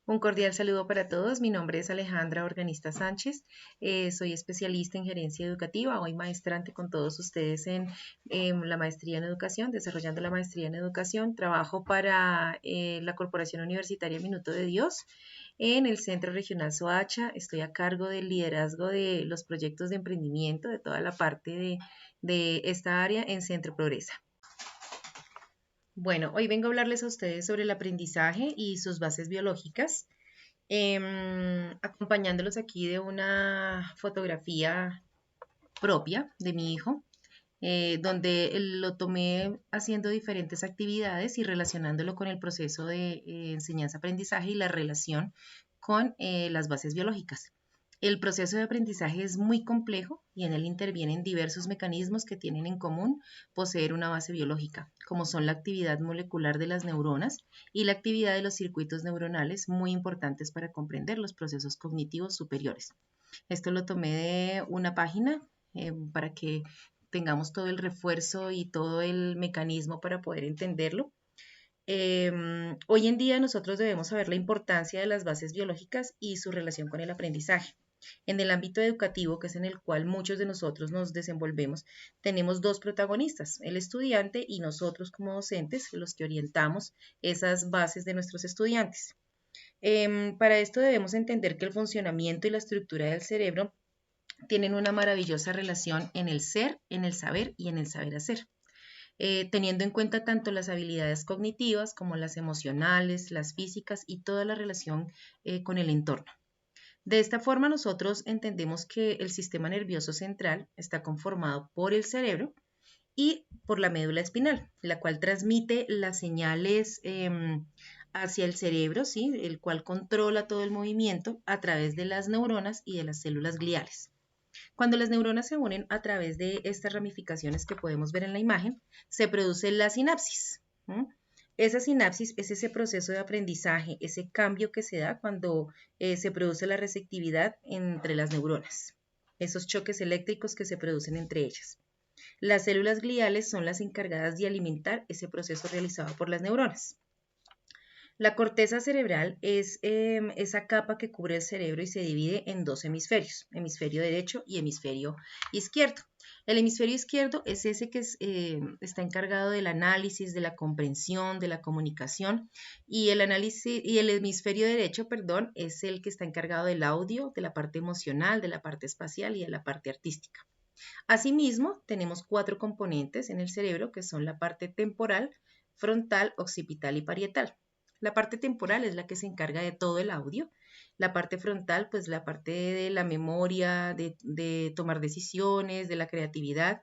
Un cordial saludo para todos. Mi nombre es Alejandra Organista Sánchez. Soy especialista en gerencia educativa, hoy maestrante con todos ustedes en la maestría en educación, desarrollando la maestría en educación. Trabajo para la Corporación Universitaria Minuto de Dios en el Centro Regional Soacha. Estoy a cargo del liderazgo de los proyectos de emprendimiento, de toda la parte de esta área en Centro Progresa. Bueno, hoy vengo a hablarles a ustedes sobre el aprendizaje y sus bases biológicas, acompañándolos aquí de una fotografía propia de mi hijo, donde lo tomé haciendo diferentes actividades y relacionándolo con el proceso de enseñanza-aprendizaje y la relación con las bases biológicas. El proceso de aprendizaje es muy complejo y en él intervienen diversos mecanismos que tienen en común poseer una base biológica, como son la actividad molecular de las neuronas y la actividad de los circuitos neuronales, muy importantes para comprender los procesos cognitivos superiores. Esto lo tomé de una página para que tengamos todo el refuerzo y todo el mecanismo para poder entenderlo. Hoy en día nosotros debemos saber la importancia de las bases biológicas y su relación con el aprendizaje. En el ámbito educativo, que es en el cual muchos de nosotros nos desenvolvemos, tenemos dos protagonistas, el estudiante y nosotros como docentes, los que orientamos esas bases de nuestros estudiantes. Para esto debemos entender que el funcionamiento y la estructura del cerebro tienen una maravillosa relación en el ser, en el saber y en el saber hacer. Teniendo en cuenta tanto las habilidades cognitivas como las emocionales, las físicas y toda la relación con el entorno. De esta forma nosotros entendemos que el sistema nervioso central está conformado por el cerebro y por la médula espinal, la cual transmite las señales hacia el cerebro, ¿sí? El cual controla todo el movimiento a través de las neuronas y de las células gliales. Cuando las neuronas se unen a través de estas ramificaciones que podemos ver en la imagen, se produce la sinapsis. Esa sinapsis es ese proceso de aprendizaje, ese cambio que se da cuando se produce la receptividad entre las neuronas, esos choques eléctricos que se producen entre ellas. Las células gliales son las encargadas de alimentar ese proceso realizado por las neuronas. La corteza cerebral es esa capa que cubre el cerebro y se divide en dos hemisferios, hemisferio derecho y hemisferio izquierdo. El hemisferio izquierdo es ese que está encargado del análisis, de la comprensión, de la comunicación, y el hemisferio derecho, perdón, es el que está encargado del audio, de la parte emocional, de la parte espacial y de la parte artística. Asimismo, tenemos 4 componentes en el cerebro que son la parte temporal, frontal, occipital y parietal. La parte temporal es la que se encarga de todo el audio. La parte frontal, pues la parte de la memoria, de tomar decisiones, de la creatividad.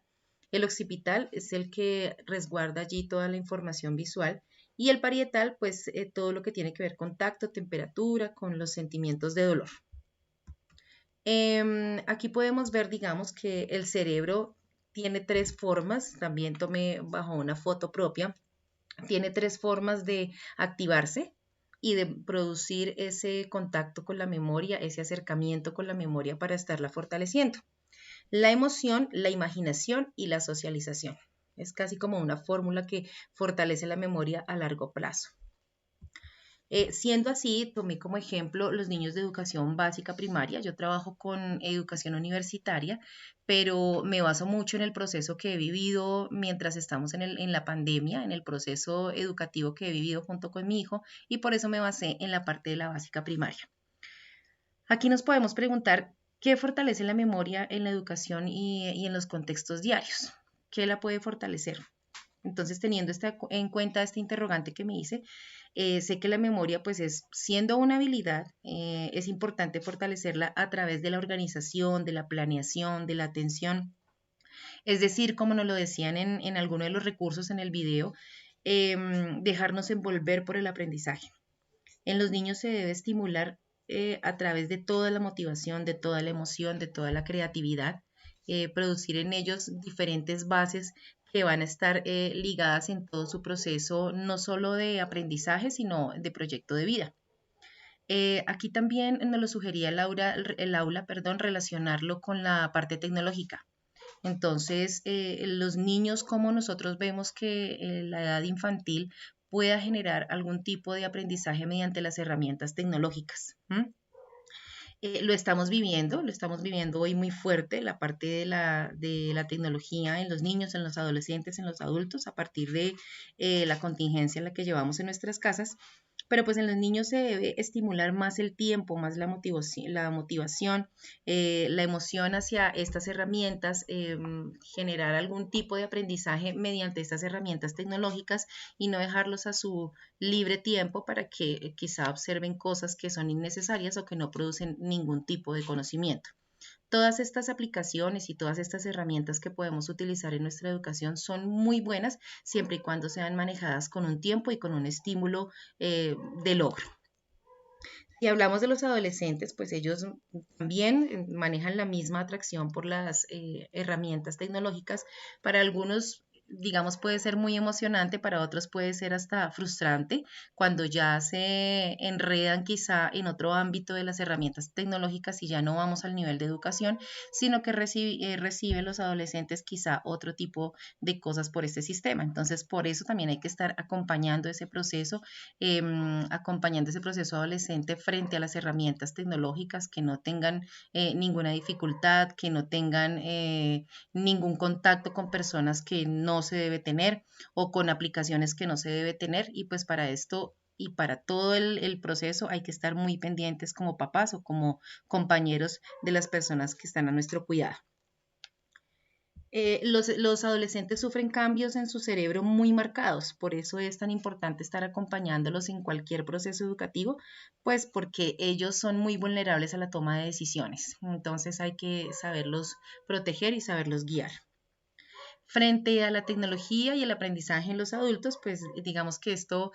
El occipital es el que resguarda allí toda la información visual. Y el parietal, pues todo lo que tiene que ver con tacto, temperatura, con los sentimientos de dolor. Aquí podemos ver, digamos, que el cerebro tiene 3 formas. También tomé bajo una foto propia. Tiene 3 formas de activarse y de producir ese contacto con la memoria, ese acercamiento con la memoria para estarla fortaleciendo. La emoción, la imaginación y la socialización. Es casi como una fórmula que fortalece la memoria a largo plazo. Siendo así, tomé como ejemplo los niños de educación básica primaria. Yo trabajo con educación universitaria, pero me baso mucho en el proceso que he vivido mientras estamos en la pandemia, en el proceso educativo que he vivido junto con mi hijo, y por eso me basé en la parte de la básica primaria. Aquí nos podemos preguntar qué fortalece la memoria en la educación y en los contextos diarios. ¿Qué la puede fortalecer? Entonces, teniendo en cuenta este interrogante que me hice, sé que la memoria, pues siendo una habilidad, es importante fortalecerla a través de la organización, de la planeación, de la atención. Es decir, como nos lo decían en alguno de los recursos en el video, dejarnos envolver por el aprendizaje. En los niños se debe estimular a través de toda la motivación, de toda la emoción, de toda la creatividad, producir en ellos diferentes bases que van a estar ligadas en todo su proceso, no solo de aprendizaje, sino de proyecto de vida. Aquí también nos lo sugería el aula, relacionarlo con la parte tecnológica. Entonces, los niños, como nosotros vemos que la edad infantil pueda generar algún tipo de aprendizaje mediante las herramientas tecnológicas. Lo estamos viviendo hoy muy fuerte, la parte de la tecnología en los niños, en los adolescentes, en los adultos, a partir de la contingencia en la que llevamos en nuestras casas. Pero pues en los niños se debe estimular más el tiempo, más la emoción hacia estas herramientas, generar algún tipo de aprendizaje mediante estas herramientas tecnológicas y no dejarlos a su libre tiempo para que quizá observen cosas que son innecesarias o que no producen ningún tipo de conocimiento. Todas estas aplicaciones y todas estas herramientas que podemos utilizar en nuestra educación son muy buenas siempre y cuando sean manejadas con un tiempo y con un estímulo de logro. Si hablamos de los adolescentes, pues ellos también manejan la misma atracción por las herramientas tecnológicas. Para algunos, digamos, puede ser muy emocionante, para otros puede ser hasta frustrante cuando ya se enredan quizá en otro ámbito de las herramientas tecnológicas y ya no vamos al nivel de educación, sino que reciben los adolescentes quizá otro tipo de cosas por este sistema. Entonces, por eso también hay que estar acompañando ese proceso adolescente frente a las herramientas tecnológicas, que no tengan ninguna dificultad, que no tengan ningún contacto con personas que no se debe tener o con aplicaciones que no se debe tener. Y pues para esto y para todo el proceso hay que estar muy pendientes como papás o como compañeros de las personas que están a nuestro cuidado. Los adolescentes sufren cambios en su cerebro muy marcados, por eso es tan importante estar acompañándolos en cualquier proceso educativo, pues porque ellos son muy vulnerables a la toma de decisiones. Entonces hay que saberlos proteger y saberlos guiar. Frente a la tecnología y el aprendizaje en los adultos, pues digamos que esto,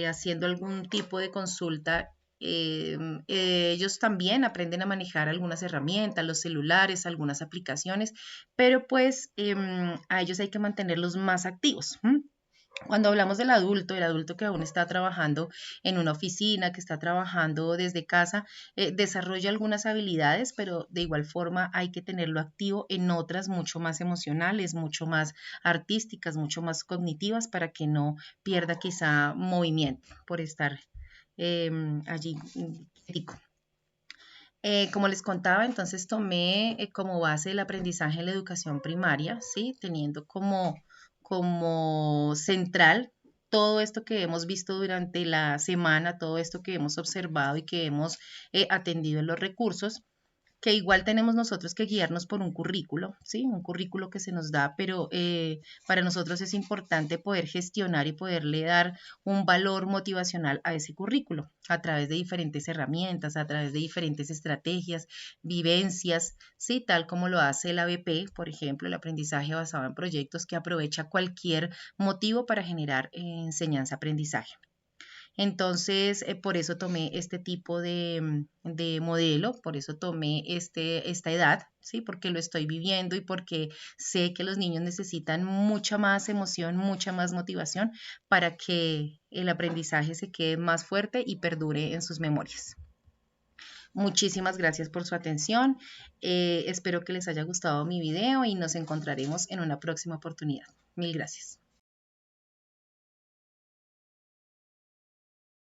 haciendo algún tipo de consulta, ellos también aprenden a manejar algunas herramientas, los celulares, algunas aplicaciones, pero pues a ellos hay que mantenerlos más activos. Cuando hablamos del adulto, el adulto que aún está trabajando en una oficina, que está trabajando desde casa, desarrolla algunas habilidades, pero de igual forma hay que tenerlo activo en otras mucho más emocionales, mucho más artísticas, mucho más cognitivas, para que no pierda quizá movimiento por estar allí quietico. Como les contaba, entonces tomé como base el aprendizaje en la educación primaria, ¿sí? Teniendo como central todo esto que hemos visto durante la semana, todo esto que hemos observado y que hemos atendido en los recursos, que igual tenemos nosotros que guiarnos por un currículo, ¿sí? Un currículo que se nos da, pero para nosotros es importante poder gestionar y poderle dar un valor motivacional a ese currículo a través de diferentes herramientas, a través de diferentes estrategias, vivencias, ¿sí? Tal como lo hace el ABP, por ejemplo, el aprendizaje basado en proyectos, que aprovecha cualquier motivo para generar enseñanza-aprendizaje. Entonces, por eso tomé este tipo de modelo, por eso tomé esta edad, ¿sí? Porque lo estoy viviendo y porque sé que los niños necesitan mucha más emoción, mucha más motivación para que el aprendizaje se quede más fuerte y perdure en sus memorias. Muchísimas gracias por su atención. Espero que les haya gustado mi video y nos encontraremos en una próxima oportunidad. Mil gracias.